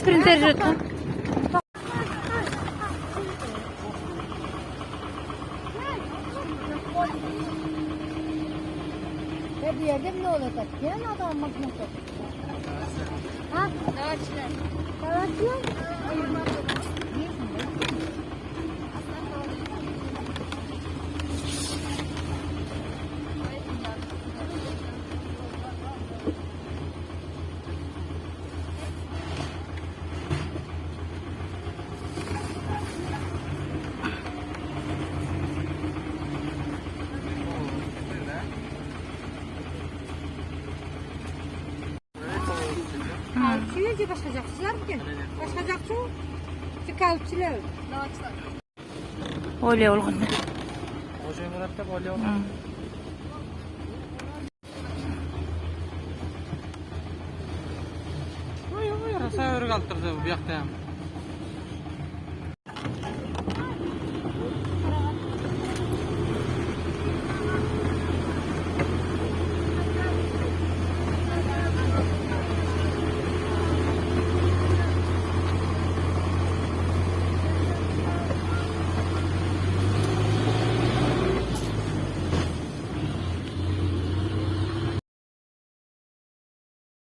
sprinter jeton. Bir yerde ne olacak? Gelen adam makinesi. Ha? Davatçılar. Davatçılar? Şöyle başlayacaklar bugün. Başlayacak şu. Çıkavçılar. Davatçılar. Oley olgun. Hoca Murat'ta oley olgun. Yok, rasa örgü altırdı bu yakta.